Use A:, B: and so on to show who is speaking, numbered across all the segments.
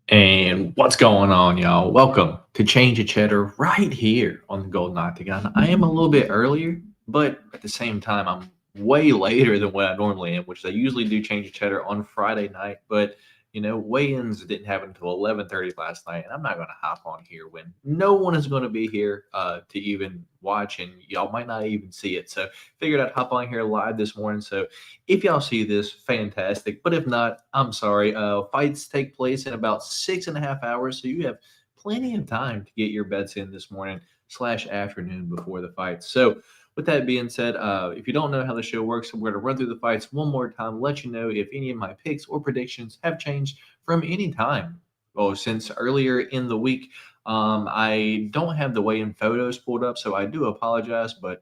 A: And what's going on, y'all? Welcome to Change of Cheddar right here on the Golden Octagon. I am a little bit earlier, but at the same time, I'm way later than what I normally am, which is I usually do Change of Cheddar on Friday night. But weigh-ins didn't happen until 11:30 last night, and I'm not going to hop on here when no one is going to be here to even watch, and y'all might not even see it. So figured I'd hop on here live this morning. So if y'all see this, fantastic. But if not, I'm sorry. Fights take place in about 6.5 hours, so you have plenty of time to get your bets in this morning / afternoon before the fight. So with that being said, if you don't know how the show works, we're going to run through the fights one more time, let you know if any of my picks or predictions have changed from any time. Oh, since earlier in the week, I don't have the weigh-in photos pulled up, so I do apologize. But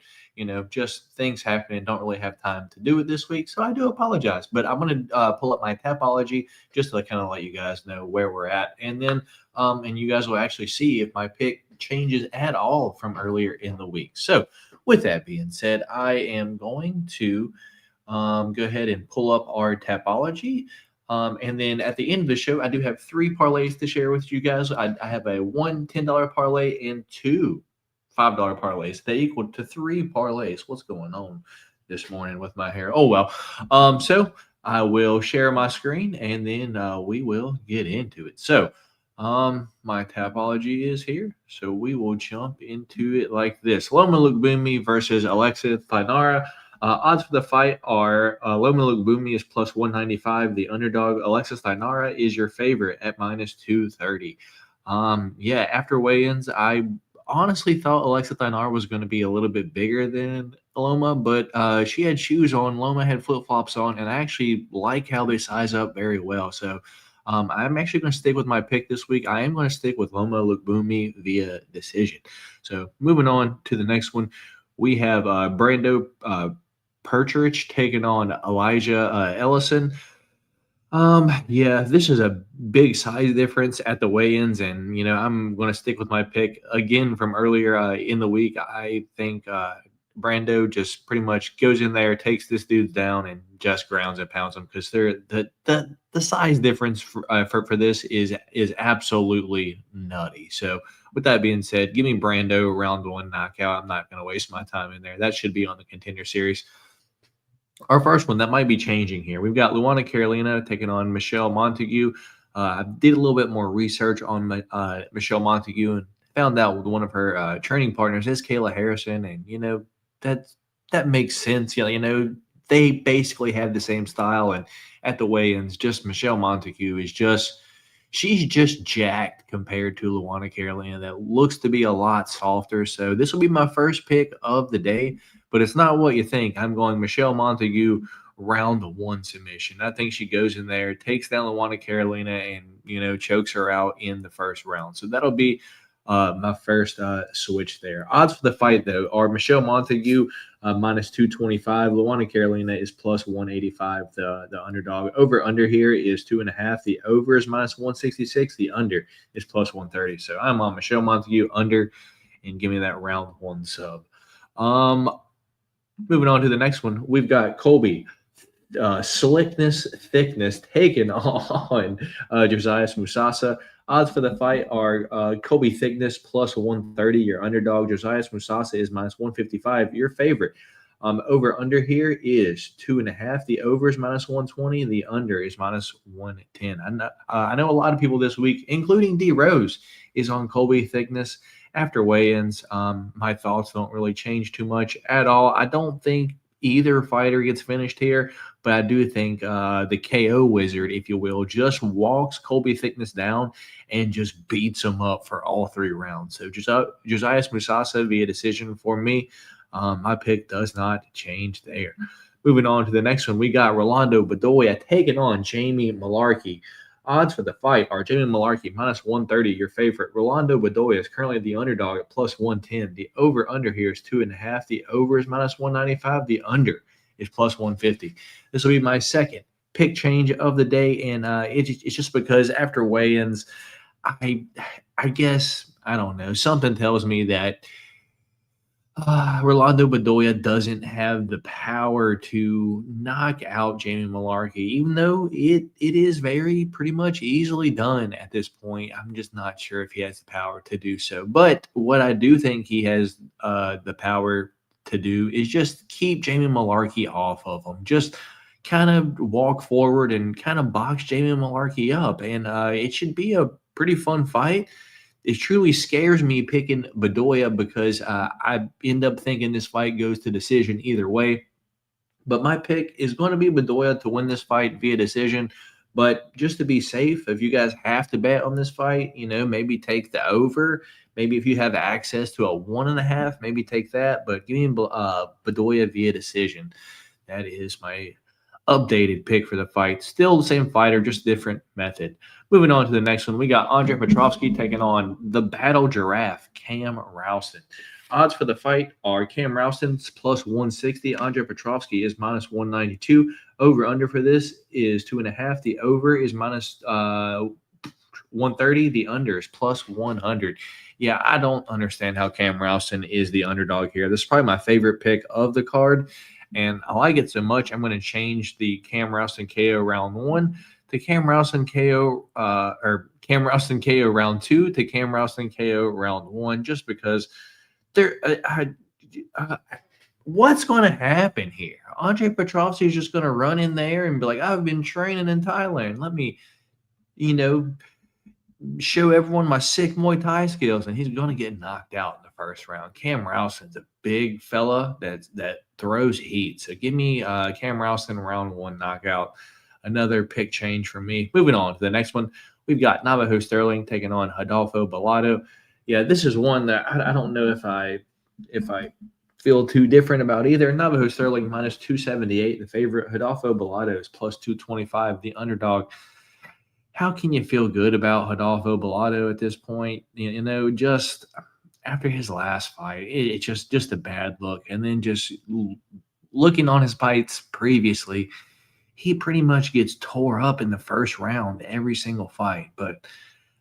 A: just things happen and don't really have time to do it this week. So I do apologize, but I'm going to pull up my Tapology just to kind of let you guys know where we're at. And then, and you guys will actually see if my pick changes at all from earlier in the week. So with that being said, I am going to go ahead and pull up our Tapology. And then at the end of the show, I do have 3 parlays to share with you guys. I have a one $10 parlay and 2 $5 parlays. They equal to 3 parlays. What's going on this morning with my hair? Oh, well. So I will share my screen and then we will get into it. So my Tapology is here. So we will jump into it like this. Loma Lukbumi versus Alexa Thainara. Odds for the fight are Loma Lukbumi is plus 195. The underdog Alexis Thainara is your favorite at minus 230. Yeah, after weigh-ins, I honestly thought Alexa Thainara was going to be a little bit bigger than Loma, but she had shoes on. Loma had flip-flops on, and I actually like how they size up very well. So I'm actually going to stick with my pick this week. I am going to stick with Loma Lukbumi via decision. So moving on to the next one, we have Brando Pertrich taking on Elijah Ellison. Yeah, this is a big size difference at the weigh-ins, and I'm going to stick with my pick again from earlier in the week. I think Brando just pretty much goes in there, takes this dude down, and just grounds and pounds him because the size difference for this is absolutely nutty. So with that being said, give me Brando round 1 knockout. I'm not going to waste my time in there. That should be on the Contender Series. Our first one that might be changing here. We've got Luana Carolina taking on Michelle Montague. I did a little bit more research on Michelle Montague and found out one of her training partners is Kayla Harrison, and that makes sense. They basically have the same style, and at the weigh-ins, just Michelle Montague is she's just jacked compared to Luana Carolina. That looks to be a lot softer. So this will be my first pick of the day, but it's not what you think. I'm going Michelle Montague round 1 submission. I think she goes in there, takes down Luana Carolina, and chokes her out in the first round. So that'll be my first switch there. Odds for the fight, though, are Michelle Montague minus 225. Luana Carolina is plus 185. The underdog over-under here is 2.5. The over is minus 166. The under is plus 130. So I'm on Michelle Montague under, and give me that round 1 sub. Moving on to the next one, we've got Colby Slickness Thickness taken on Josiah Musasa. Odds for the fight are Kobe Thickness plus 130, your underdog. Josiah Musasa is minus 155, your favorite. Over under here is 2.5. The over is minus 120. The under is minus 110. I know a lot of people this week, including D Rose, is on Kobe Thickness. After weigh-ins, my thoughts don't really change too much at all. I don't think either fighter gets finished here, but I do think the KO wizard, if you will, just walks Colby Thickness down and just beats him up for all 3 rounds. So Josiah Musasa via decision for me. My pick does not change there. Moving on to the next one, we got Rolando Bedoya taking on Jamie Malarkey. Odds for the fight are Jamie Malarkey minus 130, your favorite. Rolando Bedoya is currently the underdog at plus 110. The over-under here is 2.5. The over is minus 195. The under is plus 150. This will be my second pick change of the day, and it's just because after weigh-ins, I guess, I don't know, something tells me that Rolando Bedoya doesn't have the power to knock out Jamie Malarkey, even though it is very pretty much easily done at this point. I'm just not sure if he has the power to do so. But what I do think he has the power to do is just keep Jamie Malarkey off of him. Just kind of walk forward and kind of box Jamie Malarkey up. And it should be a pretty fun fight. It truly scares me picking Bedoya because I end up thinking this fight goes to decision either way. But my pick is going to be Bedoya to win this fight via decision. But just to be safe, if you guys have to bet on this fight, maybe take the over. Maybe if you have access to a 1.5, maybe take that. But give me Bedoya via decision. That is my updated pick for the fight. Still the same fighter, just different method. Moving on to the next one, we got Andre Petrovsky taking on the Battle Giraffe, Cam Rowston. Odds for the fight are Cam Rowston's plus 160. Andre Petrovsky is minus 192. Over under for this is 2.5. The over is minus 130. The under is plus 100. Yeah, I don't understand how Cam Rowston is the underdog here. This is probably my favorite pick of the card. And I like it so much, I'm going to change the Cam Rowston KO round 1 to Cam Rowston KO or Cam Rowston KO round 2 to Cam Rowston KO round 1, just because what's going to happen here? Andre Petrovsky is just going to run in there and be like, I've been training in Thailand. Let me, show everyone my sick Muay Thai skills, and he's going to get knocked out in the first round. Cam Rowston's a big fella that throws heat. So give me Cam Rowston round 1 knockout. Another pick change for me. Moving on to the next one, we've got Navajo Sterling taking on Rodolfo Bellato. Yeah, this is one that I don't know if I feel too different about either. Navajo Sterling minus 278, the favorite. Rodolfo Bellato is plus 225, the underdog. How can you feel good about Rodolfo Bellato at this point? Just after his last fight, it's just a bad look. And then just looking on his fights previously, he pretty much gets tore up in the first round every single fight. But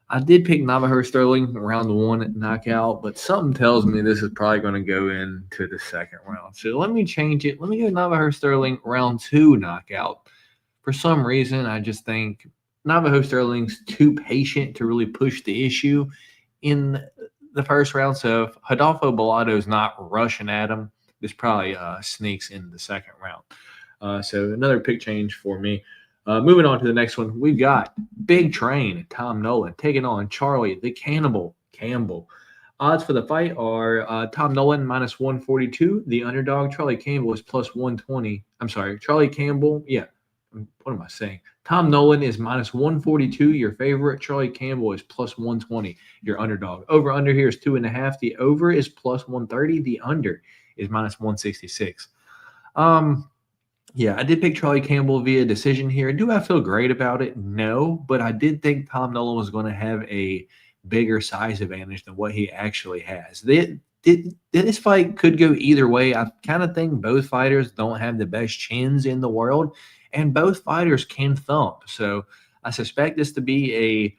A: I did pick Navajo Sterling round 1 knockout, but something tells me this is probably going to go into the second round. So let me change it. Let me go Navajo Sterling round 2 knockout. For some reason, I just think Navajo Sterling's too patient to really push the issue in the first round. So if Rodolfo Bellato is not rushing at him, this probably sneaks in the second round. So another pick change for me. Moving on to the next one, we've got Big Train, Tom Nolan, taking on Charlie the Cannibal Campbell. Odds for the fight are Tom Nolan minus 142. The underdog, Charlie Campbell, is plus 120. I'm sorry, Charlie Campbell, yeah. What am I saying? Tom Nolan is minus 142. Your favorite. Charlie Campbell is plus 120. Your underdog. Over under here is 2.5. The over is plus 130. The under is minus 166. Yeah, I did pick Charlie Campbell via decision here. Do I feel great about it? No, but I did think Tom Nolan was going to have a bigger size advantage than what he actually has. This fight could go either way. I kind of think both fighters don't have the best chins in the world, and both fighters can thump. So I suspect this to be a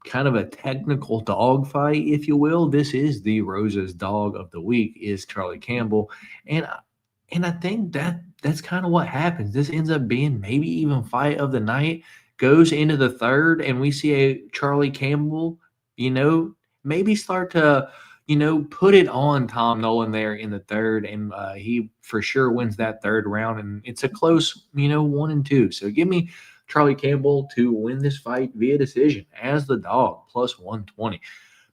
A: kind of a technical dog fight, if you will. This is the Rosa's dog of the week, is Charlie Campbell. And I think that's kind of what happens. This ends up being maybe even fight of the night, goes into the third, and we see a Charlie Campbell, maybe start to, put it on Tom Nolan there in the third, and he for sure wins that third round, and it's a close, 1-2. So give me Charlie Campbell to win this fight via decision as the dog, plus 120.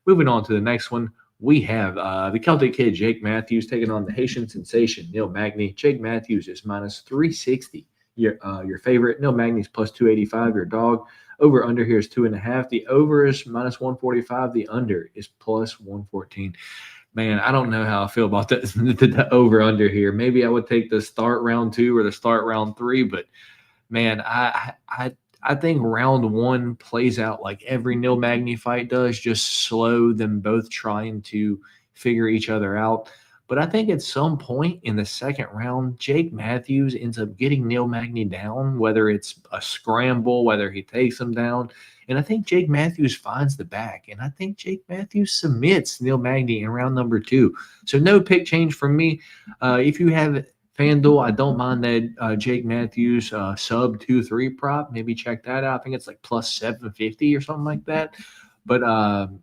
A: Moving on to the next one, we have the Celtic Kid, Jake Matthews, taking on the Haitian sensation, Neil Magny. Jake Matthews is minus 360. Your favorite. Neil Magny's plus 285. Your dog. Over under here is 2.5. The over is minus 145. The under is plus 114. Man, I don't know how I feel about the over under here. Maybe I would take the start round 2 or the start round 3, but man, I think round 1 plays out like every Neil Magny fight does, just slow them both trying to figure each other out. But I think at some point in the second round, Jake Matthews ends up getting Neil Magny down, whether it's a scramble, whether he takes him down. And I think Jake Matthews finds the back. And I think Jake Matthews submits Neil Magny in round number 2. So no pick change from me. If you have FanDuel, I don't mind that Jake Matthews sub 2-3 prop. Maybe check that out. I think it's like plus 750 or something like that. But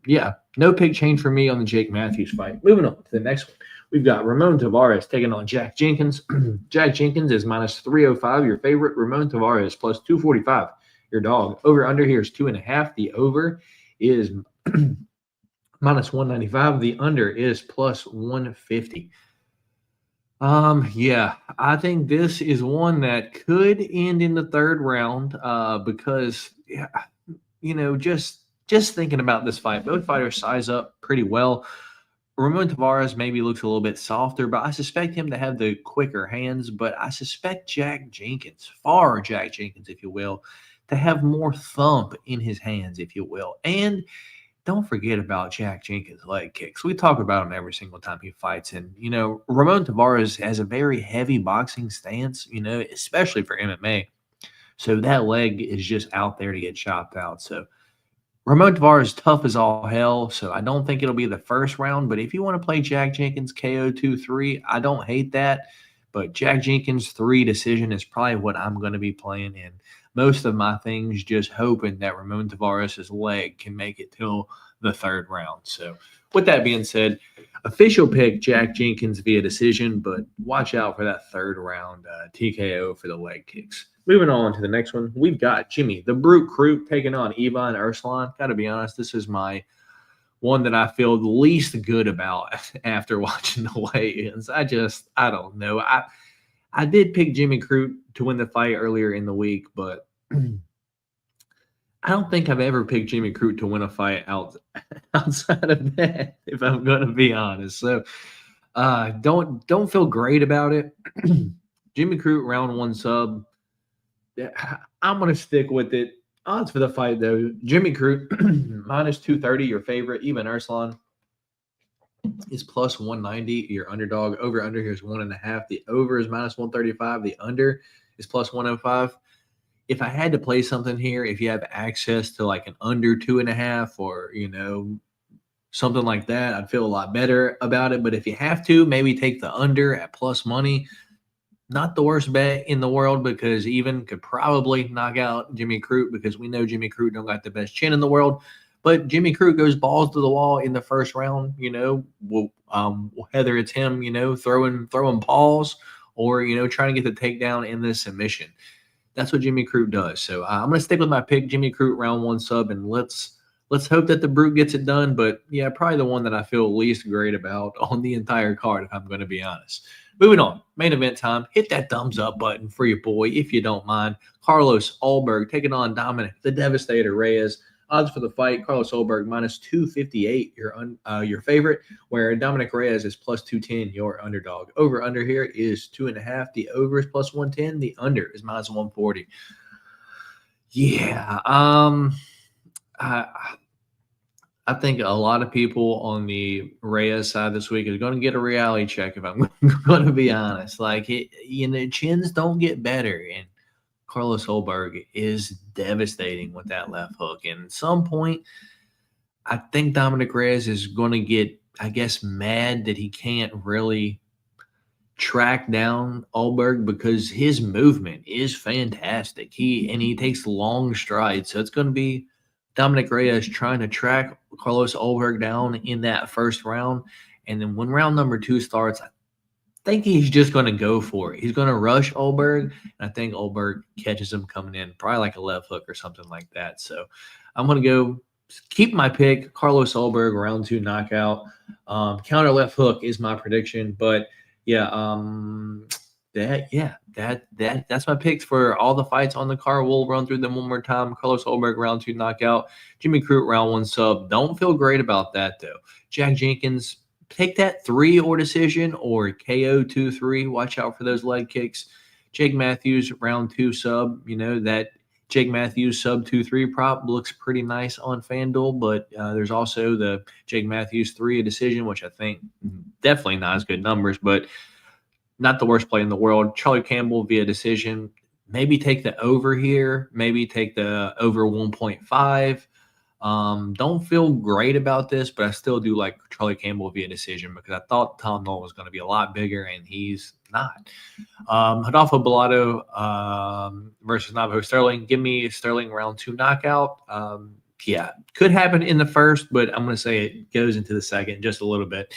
A: yeah, no pick change for me on the Jake Matthews fight. Moving on to the next one. We've got Ramon Tavares taking on Jack Jenkins. Jack Jenkins is minus 305, your favorite. Ramon Tavares plus 245, your dog. Over under here is 2.5. The over is minus 195. The under is plus 150. Yeah, I think this is one that could end in the third round because, just thinking about this fight, both fighters size up pretty well. Ramon Tavares maybe looks a little bit softer, but I suspect him to have the quicker hands. But I suspect Jack Jenkins, if you will, to have more thump in his hands, if you will. And don't forget about Jack Jenkins' leg kicks. We talk about him every single time he fights. And, Ramon Tavares has a very heavy boxing stance, especially for MMA. So that leg is just out there to get chopped out. So Ramon Tavares is tough as all hell, so I don't think it'll be the first round. But if you want to play Jack Jenkins KO 2-3, I don't hate that. But Jack Jenkins 3 decision is probably what I'm going to be playing in most of my things, just hoping that Ramon Tavares' leg can make it till the third round. So with that being said, official pick Jack Jenkins via decision, but watch out for that third round TKO for the leg kicks. Moving on to the next one, we've got Jimmy the Brute Crute taking on Ivan Arslan. Got to be honest, this is my one that I feel the least good about after watching the weigh-ins. I don't know. I did pick Jimmy Crute to win the fight earlier in the week, but I don't think I've ever picked Jimmy Crute to win a fight outside of that, if I'm going to be honest. So don't feel great about it. Jimmy Crute round 1 sub. Yeah, I'm going to stick with it. Odds for the fight, though. Jimmy Crute, minus 230, your favorite. Ivan Arslan is plus 190, your underdog. Over-under here is 1.5. The over is minus 135. The under is plus 105. If I had to play something here, if you have access to like an under 2.5 or, something like that, I'd feel a lot better about it. But if you have to, maybe take the under at plus money. Not the worst bet in the world because even could probably knock out Jimmy Crute because we know Jimmy Crute don't got the best chin in the world. But Jimmy Crute goes balls to the wall in the first round, whether it's him, throwing paws or, trying to get the takedown in the submission. That's what Jimmy Crute does. So I'm going to stick with my pick, Jimmy Crute, round 1 sub, and let's hope that the Brute gets it done. But, yeah, probably the one that I feel least great about on the entire card, if I'm going to be honest. Moving on, main event time. Hit that thumbs up button for your boy, if you don't mind. Carlos Ulberg taking on Dominic the Devastator Reyes. Odds for the fight, Carlos Ulberg minus 258, your favorite, where Dominic Reyes is plus 210, your underdog. Over-under here is 2.5. The over is plus 110. The under is minus 140. Yeah, I think a lot of people on the Reyes side this week is going to get a reality check, if I'm going to be honest. Like, chins don't get better, and Carlos Ulberg is devastating with that left hook. And at some point, I think Dominic Reyes is going to get, mad that he can't really track down Ulberg because his movement is fantastic. He takes long strides, so it's going to be Dominic Reyes trying to track Carlos Ulberg down in that first round. And then when round number 2 starts, I think he's just going to go for it. He's going to rush Ulberg, and I think Ulberg catches him coming in, probably like a left hook or something like that. So I'm going to go keep my pick, Carlos Ulberg, round 2 knockout. Counter left hook is my prediction. But, yeah, that's my picks for all the fights on the card. We'll run through them one more time. Carlos Ulberg, round 2 knockout. Jimmy Crute, round 1 sub. Don't feel great about that, though. Jack Jenkins, take that 3 or decision or KO 2-3. Watch out for those leg kicks. Jake Matthews, round 2 sub. That Jake Matthews sub 2-3 prop looks pretty nice on FanDuel, but there's also the Jake Matthews 3 a decision, which I think definitely not as good numbers, but not the worst play in the world. Charlie Campbell via decision. Maybe take the over here. Maybe take the over 1.5. Don't feel great about this, but I still do like Charlie Campbell via decision because I thought Tom Nolan was going to be a lot bigger, and he's not. Rodolfo Bellato versus Navajo Sterling. Give me Sterling round 2 knockout. Yeah, could happen in the first, but I'm going to say it goes into the second just a little bit.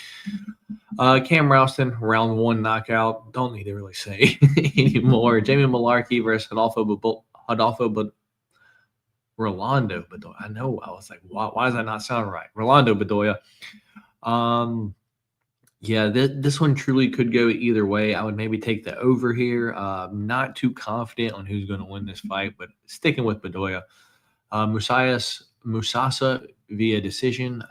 A: Cam Ralston, round 1 knockout. Don't need to really say anymore. Jamie Malarkey versus Rolando Bedoya. I know. I was like, why does that not sound right? Rolando Bedoya. Yeah, this one truly could go either way. I would maybe take the over here. Not too confident on who's going to win this fight, but sticking with Bedoya. Musasa via decision.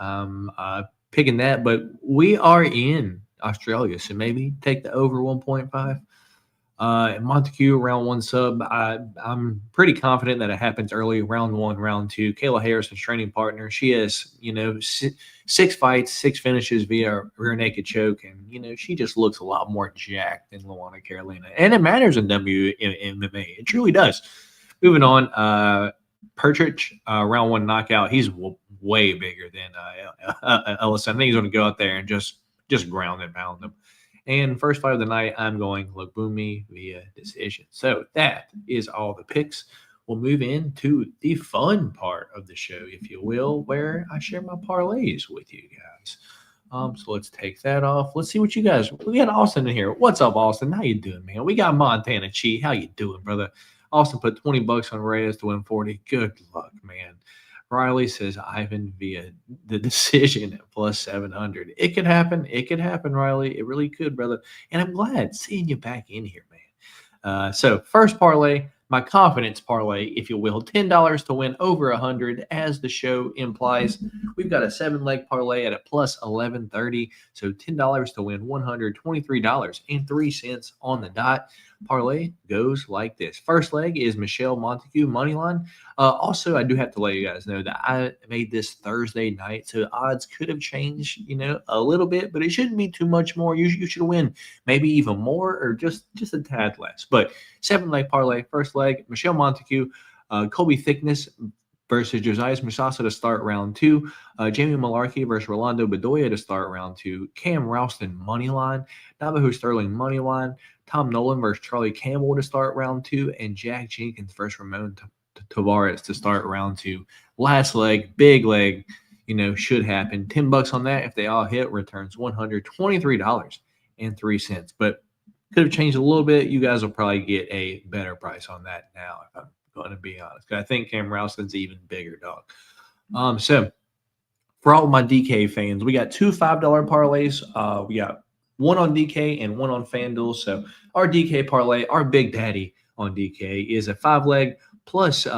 A: Picking that, but we are in Australia, so maybe take the over 1.5. Montague, round 1 sub. I'm pretty confident that it happens early, round 1, round 2. Kayla Harrison's training partner. She has, 6 fights, 6 finishes via rear naked choke, and she just looks a lot more jacked than Luana Carolina, and it matters in WMMA. It truly does. Moving on, Pertrich, round 1 knockout. He's way bigger than Ellison. I think he's going to go out there and just ground and pound him. And first fight of the night, I'm going Lobumi via decision. So that is all the picks. We'll move into the fun part of the show, if you will, where I share my parlays with you guys. So let's take that off. Let's see what you guys. We got Austin in here. What's up, Austin? How you doing, man? We got Montana Chi. How you doing, brother? Austin put $20 on Reyes to win 40. Good luck, man. Riley says Ivan via the decision at plus 700. It could happen. It could happen, Riley. It really could, brother. And I'm glad seeing you back in here, man. So first parlay, my confidence parlay, if you will, $10 to win over 100, as the show implies. We've got a 7-leg parlay at a plus 1130. So $10 to win $123.03 on the dot. Parlay goes like this. First leg is Michelle Montague moneyline. Also, I do have to let you guys know that I made this Thursday night, so odds could have changed, a little bit, but it shouldn't be too much more. You should win maybe even more or just a tad less. But 7-leg parlay, first leg, Michelle Montague, Colby Thickness versus Josiah Musasa to start round 2. Jamie Malarkey versus Rolando Bedoya to start round 2. Cam Ralston moneyline. Navajo Sterling moneyline. Tom Nolan versus Charlie Campbell to start round 2. And Jack Jenkins versus Ramon Tavares to start round 2. Last leg, big leg, should happen. $10 on that. If they all hit, returns $123.03. But could have changed a little bit. You guys will probably get a better price on that now, if I'm going to be honest. I think Cam Ralston's even bigger, dog. So for all of my DK fans, we got 2 $5 parlays. We got one on DK and one on FanDuel. So our DK parlay, our big daddy on DK, is a 5-leg plus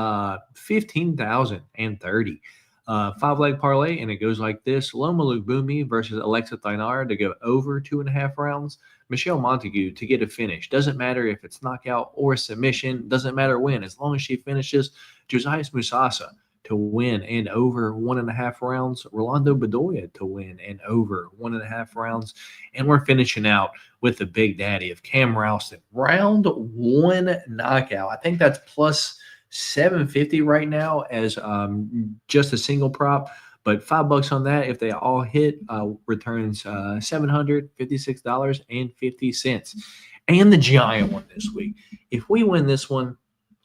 A: 15,030. 5-leg parlay, and it goes like this. Loma Lubumi versus Alexa Thainara to go over 2.5 rounds. Michelle Montague to get a finish. Doesn't matter if it's knockout or submission. Doesn't matter when, as long as she finishes. Josiah Musasa to win and over 1.5 rounds. Rolando Bedoya to win and over 1.5 rounds. And we're finishing out with the big daddy of Cam Ralston. Round 1 knockout. I think that's plus 750 right now as just a single prop, but $5 on that if they all hit returns $756.50. And the giant one this week. If we win this one,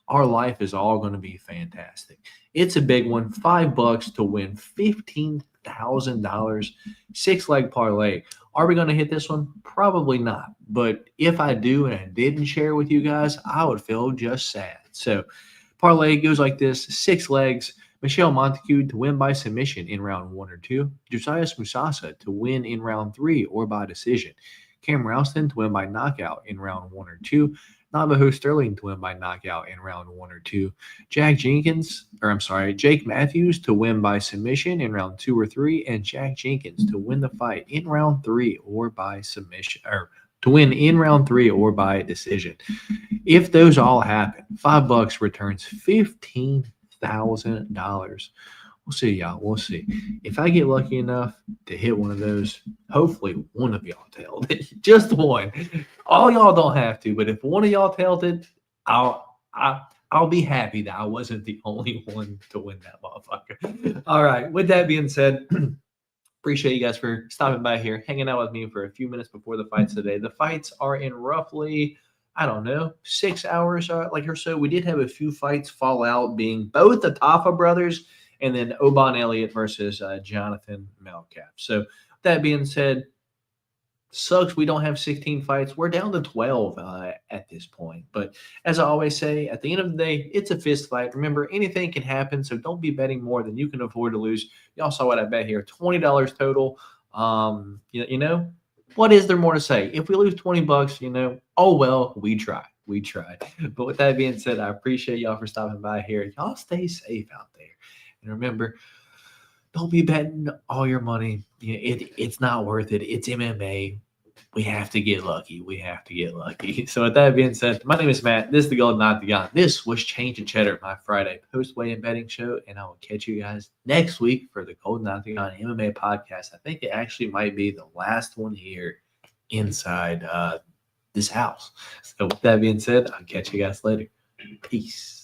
A: our life is all going to be fantastic. It's a big one. $5 to win $15,000. 6-leg parlay. Are we going to hit this one? Probably not. But if I do and I didn't share with you guys, I would feel just sad. So parlay goes like this. 6 legs. Michelle Montague to win by submission in round 1 or 2. Josiah Musasa to win in round 3 or by decision. Cam Ralston to win by knockout in round 1 or 2. Navajo Sterling to win by knockout in round 1 or 2. Jake Matthews to win by submission in round 2 or 3. And Jack Jenkins to win the fight in round 3 or by submission, or to win in round 3 or by decision. If those all happen, $5 returns $15,000. We'll see, y'all. We'll see. If I get lucky enough to hit one of those, hopefully one of y'all tailed it. Just one. All y'all don't have to, but if one of y'all tailed it, I'll be happy that I wasn't the only one to win that motherfucker. All right. With that being said, appreciate you guys for stopping by here, hanging out with me for a few minutes before the fights today. The fights are in roughly, I don't know, 6 hours or so. We did have a few fights fall out, being both the Tafa brothers and then Oban Elliott versus Jonathan Melcalf. So that being said, sucks we don't have 16 fights. We're down to 12 at this point. But as I always say, at the end of the day, it's a fist fight. Remember, anything can happen, so don't be betting more than you can afford to lose. Y'all saw what I bet here, $20 total. You know, what is there more to say? If we lose $20, you know, oh well, we tried. We tried. But with that being said, I appreciate y'all for stopping by here. Y'all stay safe out there. And remember, don't be betting all your money. It's not worth it. It's MMA. We have to get lucky. We have to get lucky. So with that being said, my name is Matt. This is the Golden Octagon. This was Change of Cheddar, my Friday post-weigh-in betting show. And I will catch you guys next week for the Golden Octagon MMA podcast. I think it actually might be the last one here inside this house. So with that being said, I'll catch you guys later. Peace.